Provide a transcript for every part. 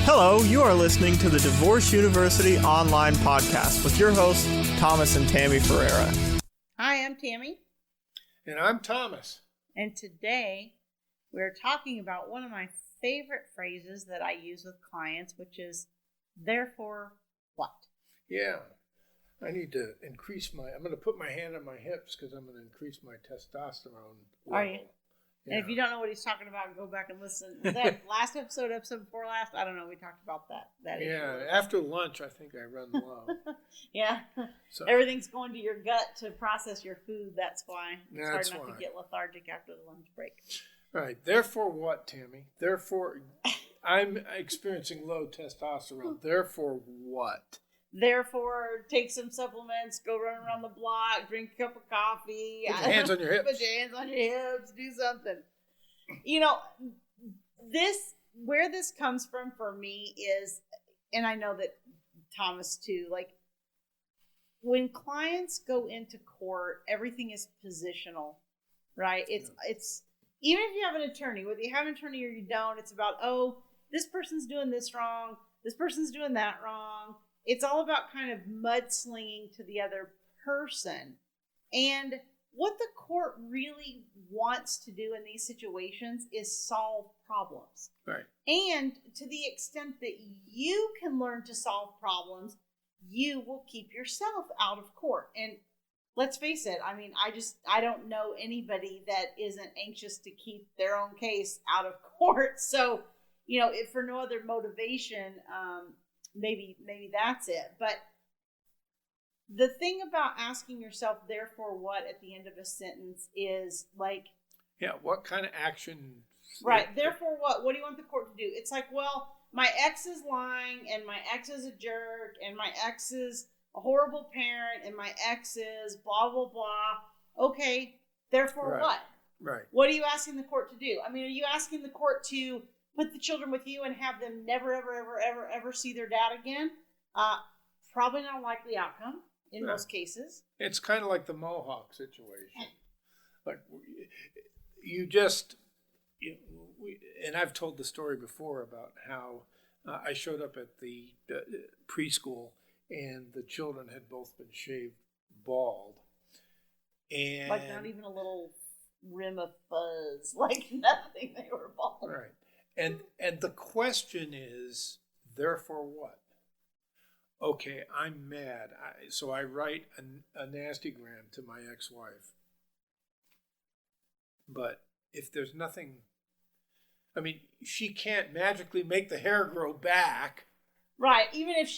Hello, you are listening to the Divorce University online podcast with your hosts, Thomas and Tammy Ferreira. Hi, I'm Tammy. And I'm Thomas. And today we're talking about one of my favorite phrases that I use with clients, which is, therefore what? Yeah, I need to I'm going to put my hand on my hips because I'm going to increase my testosterone level. Are you? Yeah. And if you don't know what he's talking about, go back and listen. Was that last episode before last? I don't know. We talked about that. Yeah, after lunch, I think I run low. Yeah. So, everything's going to your gut to process your food. That's why. It's hard not to get lethargic after the lunch break. Right. Therefore what, Tammy? Therefore, I'm experiencing low testosterone. Therefore what? Therefore, take some supplements, go run around the block, drink a cup of coffee. Put your hands on your hips. Put your hands on your hips, do something. You know, where this comes from for me is, and I know that Thomas too, like when clients go into court, everything is positional, right? It's even if you have an attorney, whether you have an attorney or you don't, it's about, oh, this person's doing this wrong, this person's doing that wrong. It's all about kind of mudslinging to the other person. And what the court really wants to do in these situations is solve problems. Right. And to the extent that you can learn to solve problems, you will keep yourself out of court. And let's face it, I mean, I don't know anybody that isn't anxious to keep their own case out of court. So, you know, if for no other motivation, maybe that's it. But the thing about asking yourself, therefore what, at the end of a sentence is like... Yeah, what kind of action... Right, therefore what? What do you want the court to do? It's like, well, my ex is lying, and my ex is a jerk, and my ex is a horrible parent, and my ex is blah, blah, blah. Okay, therefore what? Right. What are you asking the court to do? I mean, are you asking the court to put the children with you and have them never, ever, ever, ever, ever see their dad again? Probably not a likely outcome in most cases. It's kind of like the Mohawk situation. Like and I've told the story before about how I showed up at the preschool and the children had both been shaved bald. And like not even a little rim of fuzz, like nothing, they were bald. Right. And the question is, therefore what? Okay, I'm mad. So I write a nastygram to my ex-wife. But if there's nothing, I mean, she can't magically make the hair grow back. Right. Even if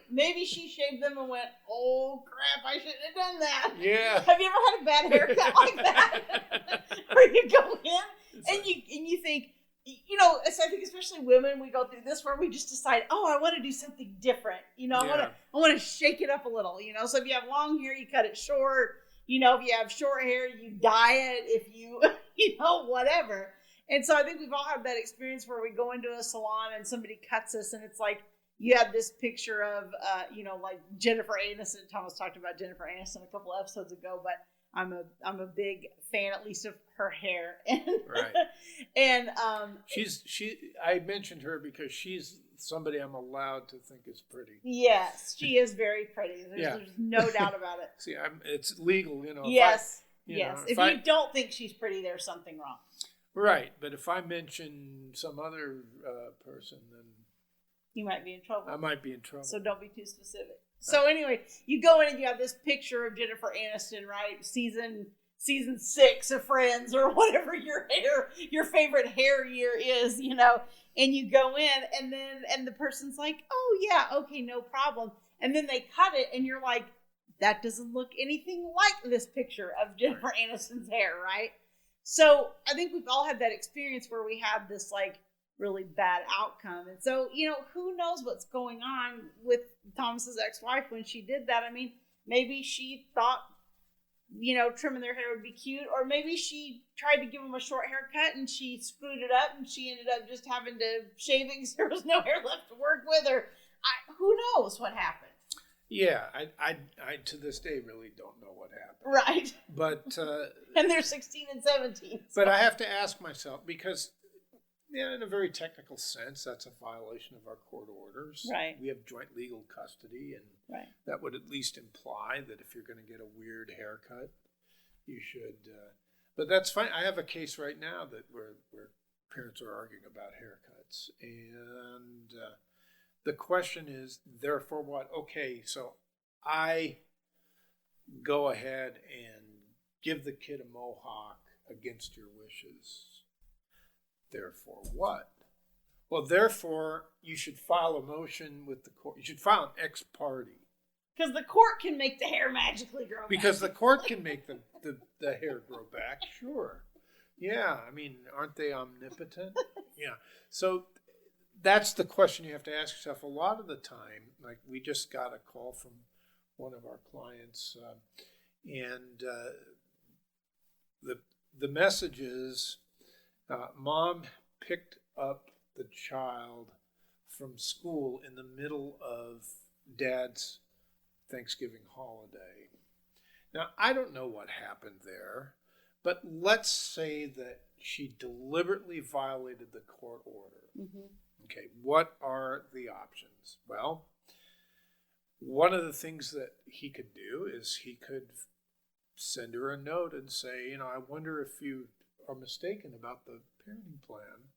maybe she shaved them and went, oh crap, I shouldn't have done that. Yeah. Have you ever had a bad haircut like that? Where you go in and you think, you know, I think especially women, we go through this where we just decide, oh, I want to do something different. You know, I want to shake it up a little, you know. So if you have long hair, you cut it short. You know, if you have short hair, you dye it. If you, you know, whatever. And so I think we've all had that experience where we go into a salon and somebody cuts us and it's like, you have this picture of, you know, like Jennifer Aniston. Thomas talked about Jennifer Aniston a couple episodes ago, but I'm a big fan, at least of her hair. Right. And I mentioned her because she's somebody I'm allowed to think is pretty. Yes, she is very pretty. There's no doubt about it. See, it's legal, you know. Yes. If you don't think she's pretty, there's something wrong. Right, but if I mention some other person, then you might be in trouble. I might be in trouble. So don't be too specific. So anyway, you go in and you have this picture of Jennifer Aniston, right? Season 6 of Friends or whatever your favorite hair year is, you know. And you go in and the person's like, oh yeah, okay, no problem. And then they cut it and you're like, that doesn't look anything like this picture of Jennifer Aniston's hair, right? So I think we've all had that experience where we have this like really bad outcome. And so, you know, who knows what's going on with Thomas's ex-wife when she did that. I mean, maybe she thought, you know, trimming their hair would be cute, or maybe she tried to give him a short haircut and she screwed it up and she ended up just having to shave it because there was no hair left to work with, or who knows what happened. Yeah, I to this day really don't know what happened. Right. But and they're 16 and 17. So. But I have to ask myself, because Yeah, in a very technical sense, that's a violation of our court orders. Right. We have joint legal custody, and Right. that would at least imply that if you're going to get a weird haircut, you should. But that's fine. I have a case right now that where parents are arguing about haircuts, and the question is, therefore, what? Okay, so I go ahead and give the kid a mohawk against your wishes. Therefore, what? Well, therefore, you should file a motion with the court. You should file an ex parte. Because the court can make the hair magically grow back. Because the court can make the hair grow back, sure. Yeah, I mean, aren't they omnipotent? Yeah. So that's the question you have to ask yourself. A lot of the time, like we just got a call from one of our clients, and the message is, Mom picked up the child from school in the middle of Dad's Thanksgiving holiday. Now, I don't know what happened there, but let's say that she deliberately violated the court order. Mm-hmm. Okay, what are the options? Well, one of the things that he could do is he could send her a note and say, I wonder if you are mistaken about the parenting plan.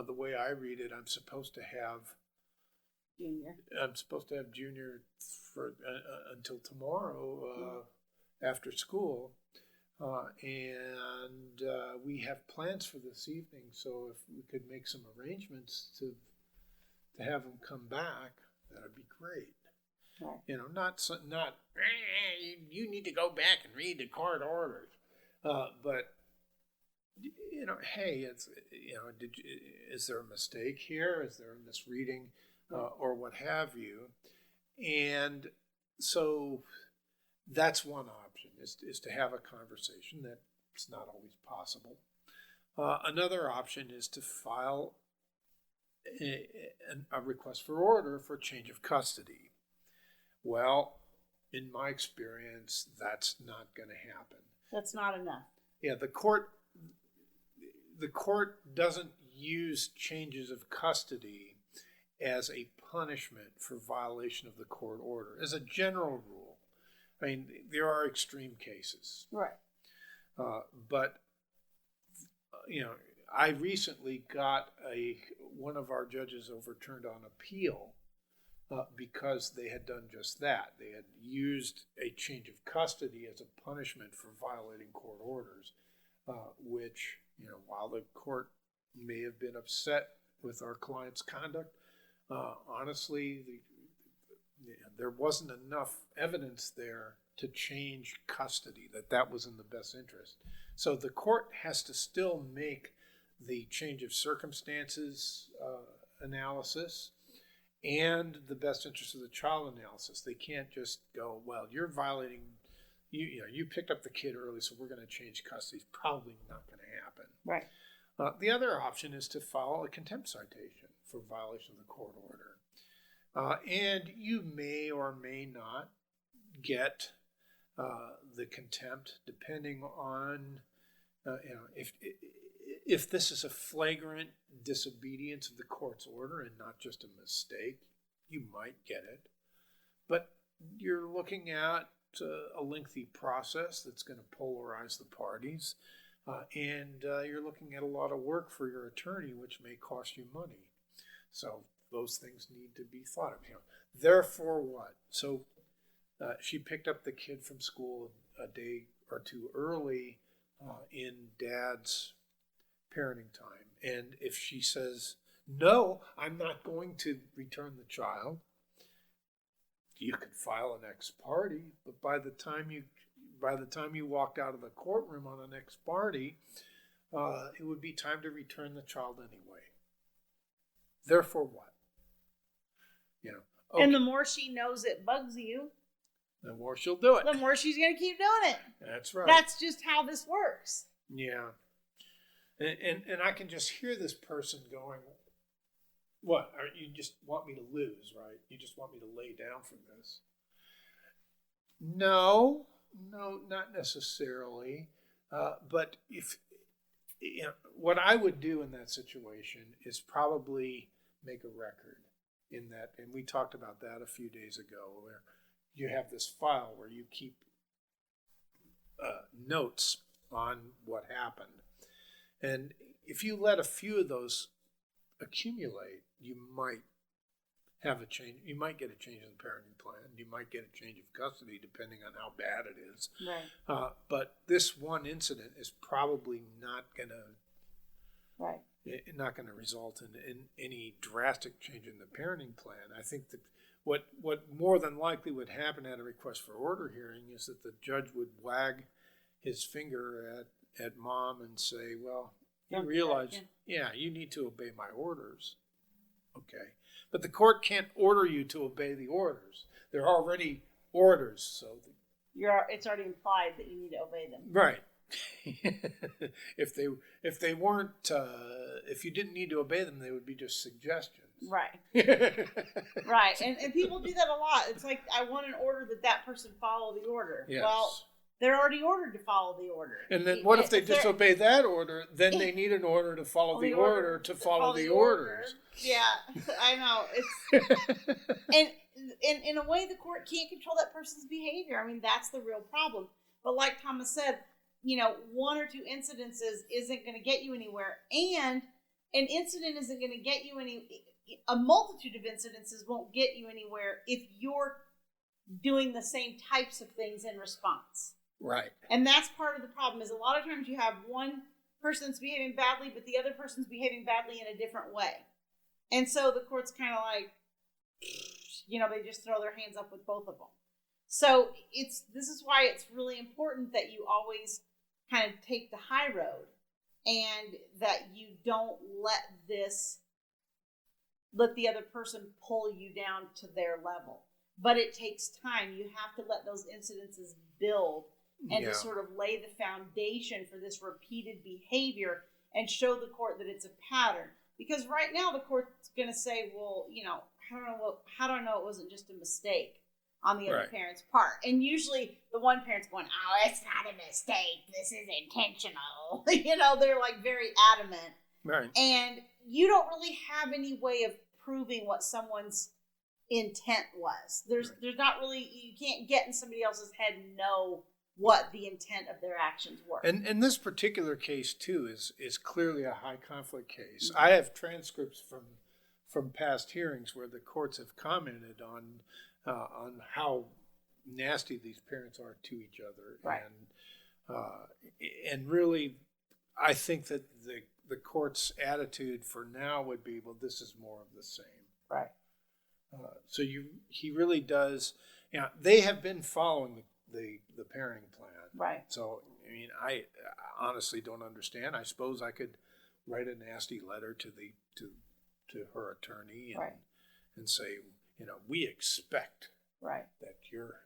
The way I read it, I'm supposed to have Junior for until tomorrow after school, and we have plans for this evening. So if we could make some arrangements to have him come back, that'd be great. Right. Not you need to go back and read the court orders, but hey, it's is there a mistake here? Is there a misreading, or what have you? And so that's one option is to have a conversation. That's not always possible. Another option is to file a request for order for change of custody. Well, in my experience, that's not going to happen. That's not enough. Yeah, the court doesn't use changes of custody as a punishment for violation of the court order, as a general rule. I mean, there are extreme cases. Right. But, I recently got one of our judges overturned on appeal because they had done just that. They had used a change of custody as a punishment for violating court orders, which, while the court may have been upset with our client's conduct, honestly, there wasn't enough evidence there to change custody, that was in the best interest. So the court has to still make the change of circumstances analysis and the best interest of the child analysis. They can't just go, well, you're violating, you picked up the kid early, so we're going to change custody. It's probably not going to happen. Right. The other option is to file a contempt citation for violation of the court order. And you may or may not get the contempt, depending on, if this is a flagrant disobedience of the court's order and not just a mistake, you might get it. But you're looking at a lengthy process that's going to polarize the parties, and you're looking at a lot of work for your attorney, which may cost you money. So those things need to be thought of. Therefore, what? So she picked up the kid from school a day or two early in Dad's parenting time. And if she says, no, I'm not going to return the child, you could file an ex parte, but by the time you walked out of the courtroom on an ex parte, it would be time to return the child anyway. Therefore, what? Okay. And the more she knows it bugs you, the more she'll do it. the more she's going to keep doing it. That's right. That's just how this works. Yeah. And I can just hear this person going, what? You just want me to lose, right? You just want me to lay down from this. No, not necessarily. But what I would do in that situation is probably make a record in that, and we talked about that a few days ago, where you have this file where you keep notes on what happened. And if you let a few of those accumulate, you might have a change. You might get a change in the parenting plan. You might get a change of custody depending on how bad it is. Right. But this one incident is probably not going to result in any drastic change in the parenting plan. I think that what more than likely would happen at a request for order hearing is that the judge would wag his finger at mom and say, well, you realize, you need to obey my orders. Okay. But the court can't order you to obey the orders. They're already orders, so it's already implied that you need to obey them. Right. If they weren't, if you didn't need to obey them, they would be just suggestions. Right. Right. And people do that a lot. It's like, I want an order that person follow the order. Yes. Well, they're already ordered to follow the order. And then what if they disobey that order? Then they need an order to follow the order to follow the orders. Yeah, I know. It's and in a way, the court can't control that person's behavior. I mean, that's the real problem. But like Thomas said, one or two incidences isn't going to get you anywhere, and an incident isn't going to get you a multitude of incidences won't get you anywhere if you're doing the same types of things in response. Right. And that's part of the problem, is a lot of times you have one person that's behaving badly, but the other person's behaving badly in a different way. And so the court's kind of like, they just throw their hands up with both of them. So this is why it's really important that you always kind of take the high road, and that you don't let the other person pull you down to their level. But it takes time. You have to let those incidences build and to sort of lay the foundation for this repeated behavior and show the court that it's a pattern. Because right now the court's going to say, well, how do I know it wasn't just a mistake on the other parent's part? And usually the one parent's going, oh, it's not a mistake. This is intentional. They're like very adamant. Right. And you don't really have any way of proving what someone's intent was. There's not really, you can't get in somebody else's head and know what the intent of their actions were. And this particular case too is clearly a high conflict case. Mm-hmm. I have transcripts from past hearings where the courts have commented on how nasty these parents are to each other. Right. And really, I think that the court's attitude for now would be, well, this is more of the same. Right. So he really does. They have been following the parenting plan. Right. So I honestly don't understand. I suppose I could write a nasty letter to her attorney and say, we expect that your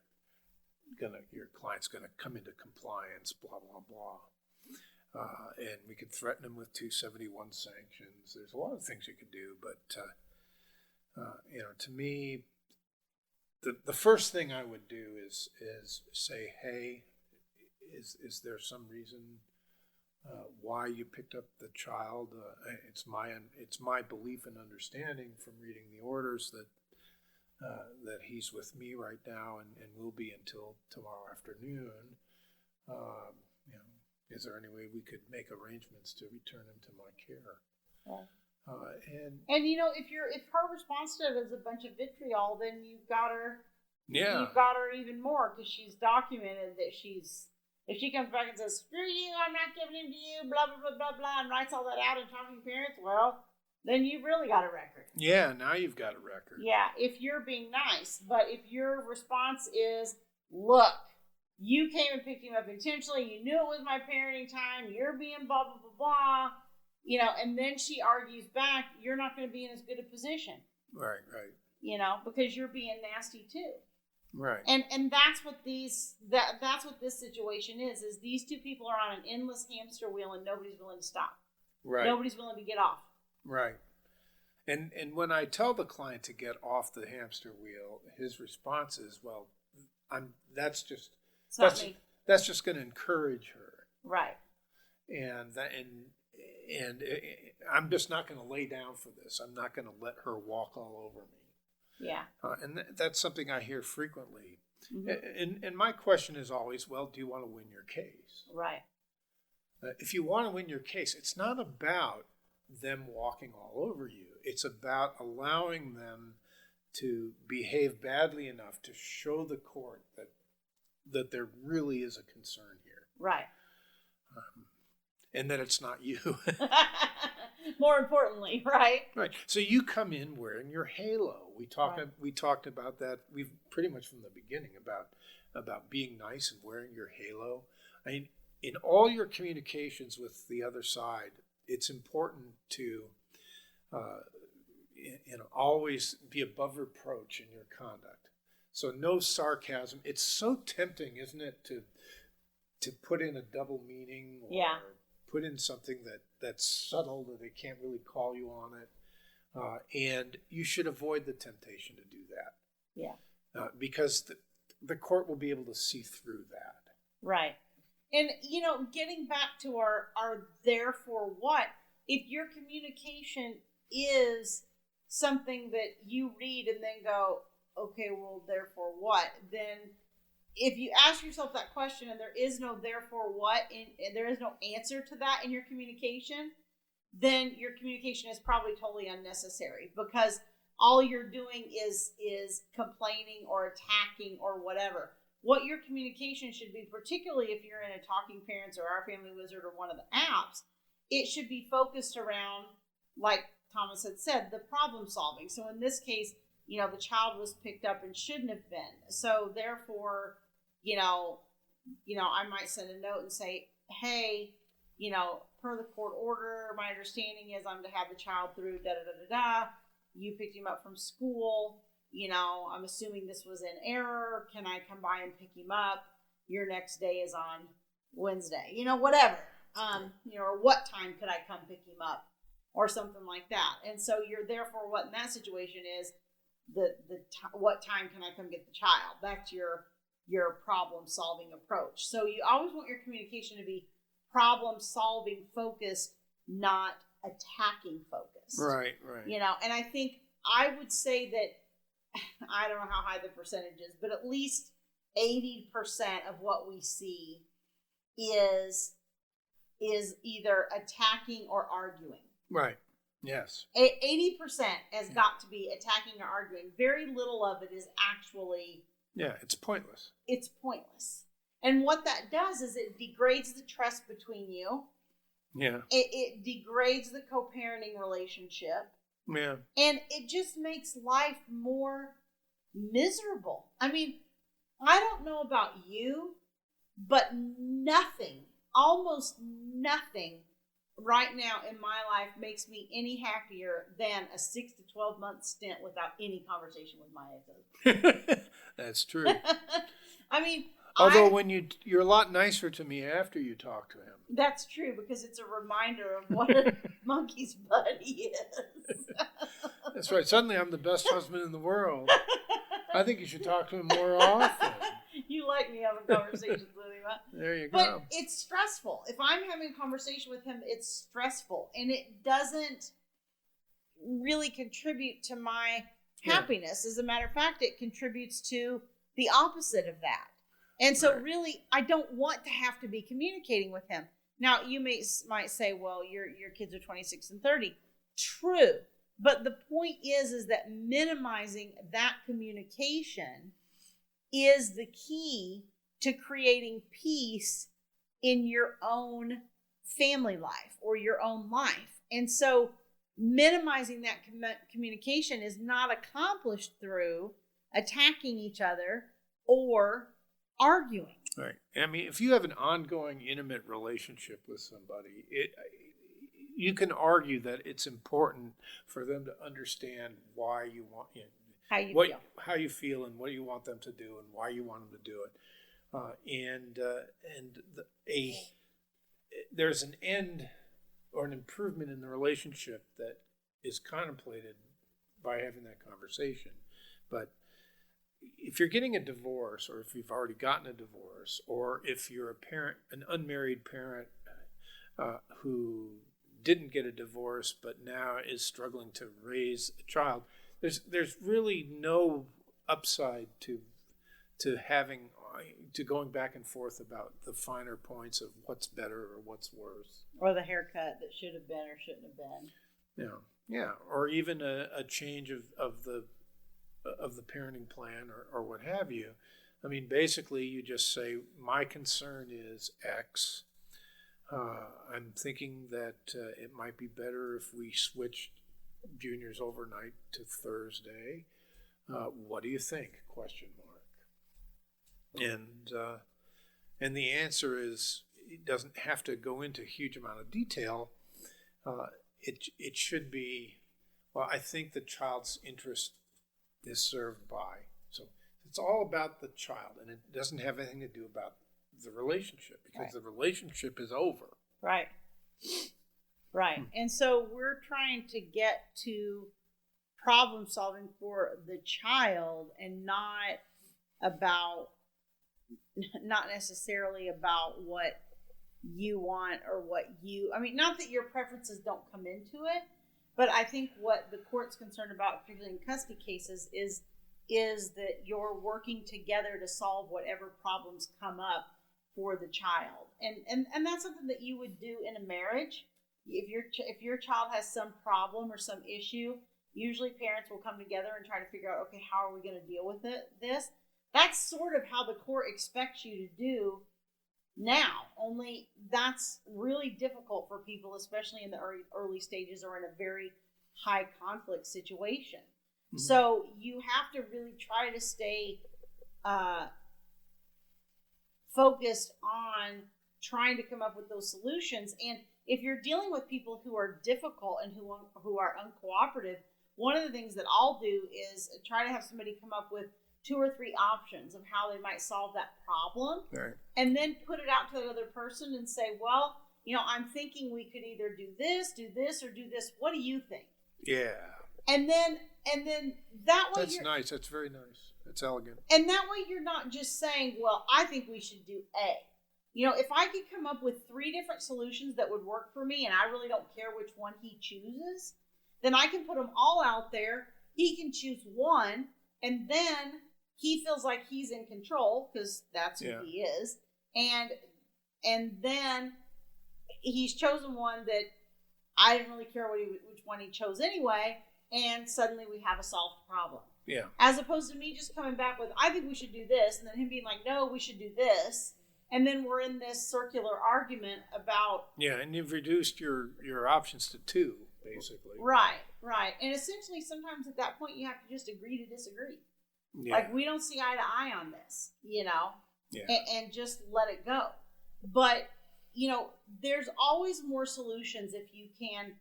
client's gonna come into compliance, blah blah blah. And we could threaten him with 271 sanctions. There's a lot of things you could do, but to me, the first thing I would do is say, hey, is there some reason why you picked up the child? It's my belief and understanding from reading the orders that he's with me right now and will be until tomorrow afternoon. Is there any way we could make arrangements to return him to my care? Right. And if her response to it is a bunch of vitriol, then you've got her. Yeah. You've got her even more, because she's documented that if she comes back and says, screw you, I'm not giving him to you, blah blah blah blah blah, and writes all that out in talking to parents, well, then you've really got a record. Yeah, now you've got a record. Yeah, if you're being nice. But if your response is, look, you came and picked him up intentionally, you knew it was my parenting time, you're being blah blah blah blah, and then she argues back, you're not going to be in as good a position. Right. Because you're being nasty too. Right. And that's what that's what this situation is these two people are on an endless hamster wheel and nobody's willing to stop. Right. Nobody's willing to get off. Right. And when I tell the client to get off the hamster wheel, his response is, well, that's just going to encourage her. Right. And and I'm just not going to lay down for this. I'm not going to let her walk all over me. Yeah. And that's something I hear frequently. Mm-hmm. And my question is always, well, do you want to win your case? Right. If you want to win your case, it's not about them walking all over you. It's about allowing them to behave badly enough to show the court that there really is a concern here. Right. And that it's not you. More importantly, right? Right. So you come in wearing your halo. We talked about that. We've pretty much from the beginning about being nice and wearing your halo. I mean, in all your communications with the other side, it's important to always be above reproach in your conduct. So no sarcasm. It's so tempting, isn't it, to put in a double meaning or put in something that's subtle that they can't really call you on it. And you should avoid the temptation to do that. Yeah. Because the court will be able to see through that. Right. And, getting back to our therefore what, if your communication is something that you read and then go, okay, well, therefore what, then if you ask yourself that question and there is no therefore what, and there is no answer to that in your communication, then your communication is probably totally unnecessary, because all you're doing is complaining or attacking or whatever. What your communication should be, particularly if you're in a Talking Parents or Our Family Wizard or one of the apps, it should be focused around, like Thomas had said, the problem solving. So in this case, the child was picked up and shouldn't have been. So therefore, I might send a note and say, hey, per the court order, my understanding is I'm to have the child through da-da-da-da-da. You picked him up from school. I'm assuming this was in error. Can I come by and pick him up? Your next day is on Wednesday. Whatever. Or what time could I come pick him up? Or something like that. And so you're therefore what in that situation is what time can I come get the child? That's your problem solving approach. So you always want your communication to be problem solving focused, not attacking focused. Right. And I think I would say that, I don't know how high the percentage is, but at least 80% of what we see is either attacking or arguing. Right. Yes. 80% has got to be attacking or arguing. Very little of it is actually... Yeah, it's pointless. It's pointless. And what that does is it degrades the trust between you. Yeah. It degrades the co-parenting relationship. Yeah. And it just makes life more miserable. I mean, I don't know about you, but almost nothing right now in my life makes me any happier than a 6 to 12 month stint without any conversation with my ex-husband. That's true. I mean, although when you're a lot nicer to me after you talk to him. That's true, because it's a reminder of what a monkey's butt he is. That's right. Suddenly I'm the best husband in the world. I think you should talk to him more often. You like me having conversations with him, huh? There you go. But it's stressful. If I'm having a conversation with him, it's stressful. And it doesn't really contribute to my happiness. As a matter of fact, it contributes to the opposite of that. And so really, I don't want to have to be communicating with him. Now, you might say, well, your kids are 26 and 30. True. But the point is that minimizing that communication is the key to creating peace in your own family life or your own life. And so minimizing that communication is not accomplished through attacking each other or arguing. Right. I mean, if you have an ongoing intimate relationship with somebody, you can argue that it's important for them to understand why you want how you feel and what you want them to do and why you want them to do it. There's an end or an improvement in the relationship that is contemplated by having that conversation. But if you're getting a divorce, or if you've already gotten a divorce, or if you're an unmarried parent who didn't get a divorce but now is struggling to raise a child. There's really no upside to going back and forth about the finer points of what's better or what's worse. Or the haircut that should have been or shouldn't have been. Yeah, or even a change of the parenting plan or what have you. I mean, basically, you just say, my concern is X. I'm thinking that it might be better if we switched juniors overnight to Thursday. What do you think? Question mark. And the answer is, it doesn't have to go into a huge amount of detail. It should be, well, I think the child's interest is served by. So it's all about the child, and it doesn't have anything to do about the relationship, because the relationship is over. Right. And so we're trying to get to problem solving for the child, and not necessarily about what you want or not that your preferences don't come into it, but I think what the court's concerned about, particularly in custody cases, is that you're working together to solve whatever problems come up for the child. And that's something that you would do in a marriage. If your child has some problem or some issue, usually parents will come together and try to figure out, okay, how are we going to deal with this? That's sort of how the court expects you to do now, only that's really difficult for people, especially in the early stages or in a very high conflict situation. Mm-hmm. So you have to really try to stay focused on trying to come up with those solutions. And if you're dealing with people who are difficult and who are uncooperative, one of the things that I'll do is try to have somebody come up with 2 or 3 options of how they might solve that problem, right, and then put it out to the other person and say, well, I'm thinking we could either do this, or do this. What do you think? Yeah. And then that way that's nice. That's very nice. That's elegant. And that way you're not just saying, well, I think we should do A. If I could come up with 3 different solutions that would work for me, and I really don't care which one he chooses, then I can put them all out there. He can choose one, and then he feels like he's in control, because that's who he is. And then he's chosen one that I didn't really care which one he chose anyway, and suddenly we have a solved problem. Yeah. As opposed to me just coming back with, I think we should do this, and then him being like, no, we should do this. And then we're in this circular argument about... Yeah, and you've reduced your options to 2, basically. Right. And essentially, sometimes at that point, you have to just agree to disagree. Yeah. Like, we don't see eye to eye on this, and just let it go. But, there's always more solutions if you can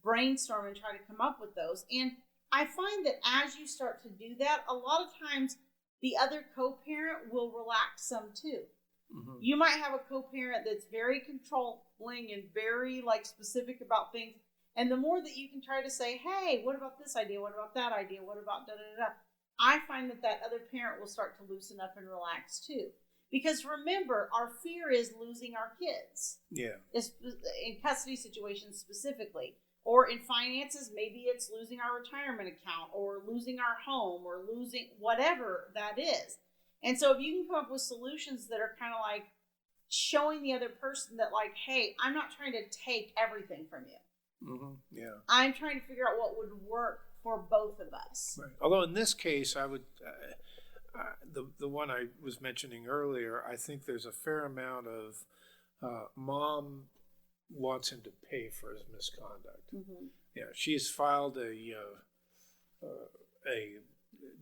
brainstorm and try to come up with those. And I find that as you start to do that, a lot of times the other co-parent will relax some too. Mm-hmm. You might have a co-parent that's very controlling and very specific about things. And the more that you can try to say, hey, what about this idea? What about that idea? What about da-da-da-da? I find that other parent will start to loosen up and relax too. Because remember, our fear is losing our kids. Yeah. In custody situations specifically. Or in finances, maybe it's losing our retirement account, or losing our home, or losing whatever that is. And so if you can come up with solutions that are kind of like showing the other person that hey, I'm not trying to take everything from you. Mm-hmm. Yeah. I'm trying to figure out what would work for both of us. Right. Although in this case, I would, the one I was mentioning earlier, I think there's a fair amount of mom wants him to pay for his misconduct. Mm-hmm. Yeah, she's filed a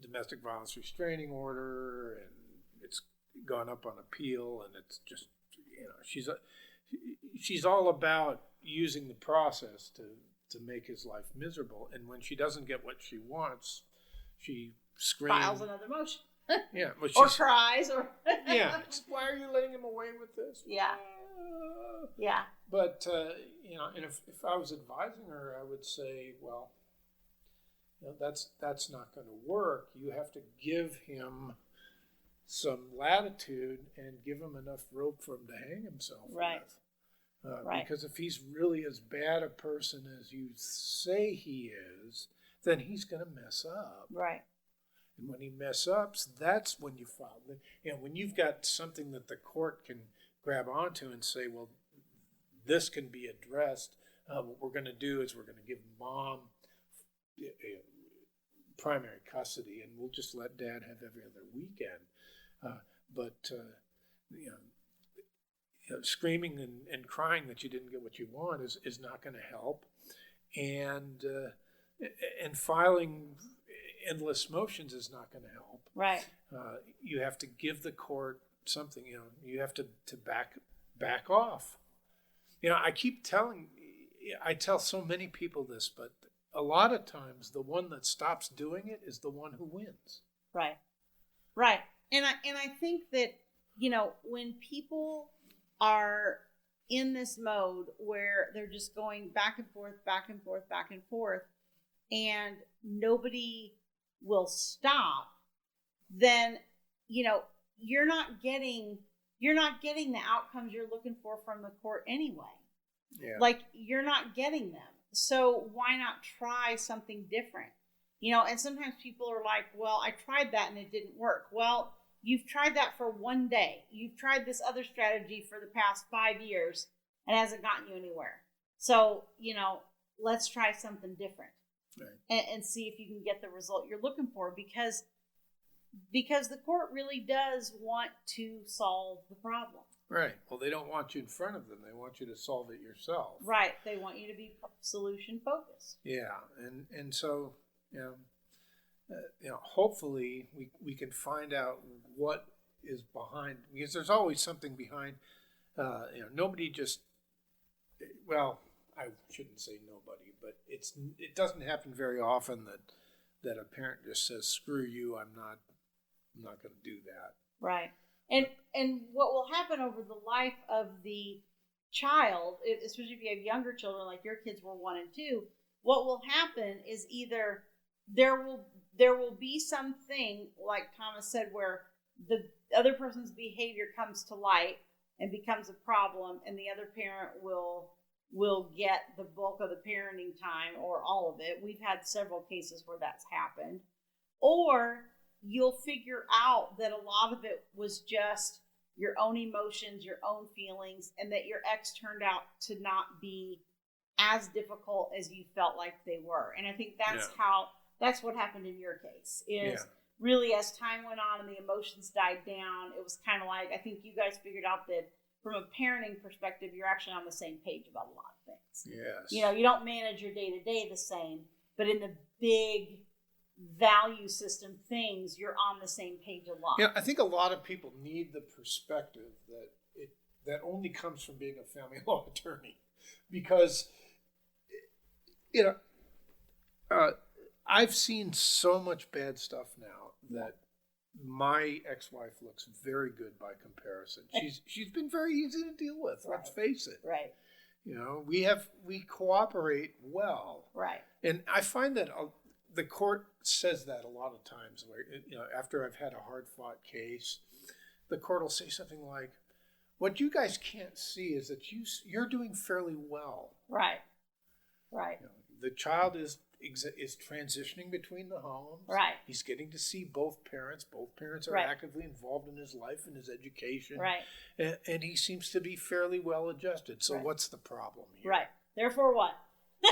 domestic violence restraining order, and it's gone up on appeal, and it's just, she's all about using the process to make his life miserable. And when she doesn't get what she wants, she screams. Files another motion. Yeah. Well, or cries. Or yeah. Why are you letting him away with this? Yeah. Yeah. But, and if I was advising her, I would say, well, that's not going to work. You have to give him some latitude and give him enough rope for him to hang himself with. Right. Because if he's really as bad a person as you say he is, then he's going to mess up. Right. And when he mess ups, that's when you file. When you've got something that the court can grab onto and say, well, this can be addressed. What we're going to do is we're going to give mom primary custody, and we'll just let dad have every other weekend. But screaming and crying that you didn't get what you want is not going to help. And filing endless motions is not going to help. Right. You have to give the court something. You have to back off. I tell so many people this, but a lot of times the one that stops doing it is the one who wins. Right. Right. And I think that, when people are in this mode where they're just going back and forth, and nobody will stop, then, you're not getting the outcomes you're looking for from the court anyway. Yeah. Like, you're not getting them. So why not try something different? And sometimes people are like, well, I tried that and it didn't work. Well, you've tried that for one day. You've tried this other strategy for the past 5 years and it hasn't gotten you anywhere. So, let's try something different. Right. And see if you can get the result you're looking for, because the court really does want to solve the problem. Right. Well, they don't want you in front of them. They want you to solve it yourself. Right. They want you to be solution focused. Yeah. And so, hopefully we can find out what is behind, because there's always something behind. Nobody just, well, I shouldn't say nobody, but it doesn't happen very often that a parent just says, screw you, I'm not going to do that. Right. And what will happen over the life of the child, especially if you have younger children like your kids were 1 and 2, what will happen is either there will be something, like Thomas said, where the other person's behavior comes to light and becomes a problem, and the other parent will get the bulk of the parenting time or all of it. We've had several cases where that's happened. Or you'll figure out that a lot of it was just your own emotions, your own feelings, and that your ex turned out to not be as difficult as you felt like they were. And I think that's what happened in your case, is really as time went on and the emotions died down, it was kind of like, I think you guys figured out that from a parenting perspective, you're actually on the same page about a lot of things. Yes. You don't manage your day-to-day the same, but in the big value system things, you're on the same page a lot. I think a lot of people need the perspective that only comes from being a family law attorney, because I've seen so much bad stuff now that my ex-wife looks very good by comparison. She's been very easy to deal with. Right. Let's face it. Right. We cooperate well. Right. And I find that the court says that a lot of times, where after I've had a hard-fought case, the court will say something like, "What you guys can't see is that you're doing fairly well." Right. Right. The child is transitioning between the homes. Right. He's getting to see both parents. Both parents are right. actively involved in his life and his education. Right. And he seems to be fairly well adjusted. So right. what's the problem here? Right. Therefore what?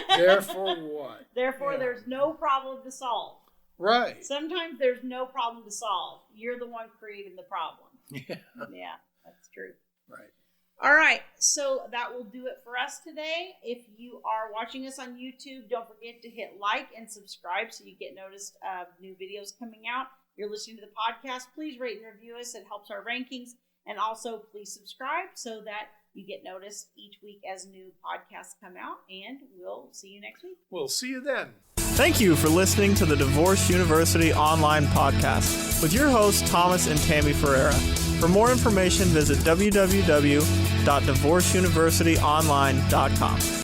Therefore what? Therefore there's no problem to solve. Right. Sometimes there's no problem to solve. You're the one creating the problem. Yeah. Yeah, that's true. Right. All right, so that will do it for us today. If you are watching us on YouTube, don't forget to hit like and subscribe so you get noticed of new videos coming out. If you're listening to the podcast, please rate and review us. It helps our rankings. And also, please subscribe so that you get noticed each week as new podcasts come out. And we'll see you next week. We'll see you then. Thank you for listening to the Divorce University online podcast with your hosts, Thomas and Tammy Ferreira. For more information, visit www.divorceuniversityonline.com.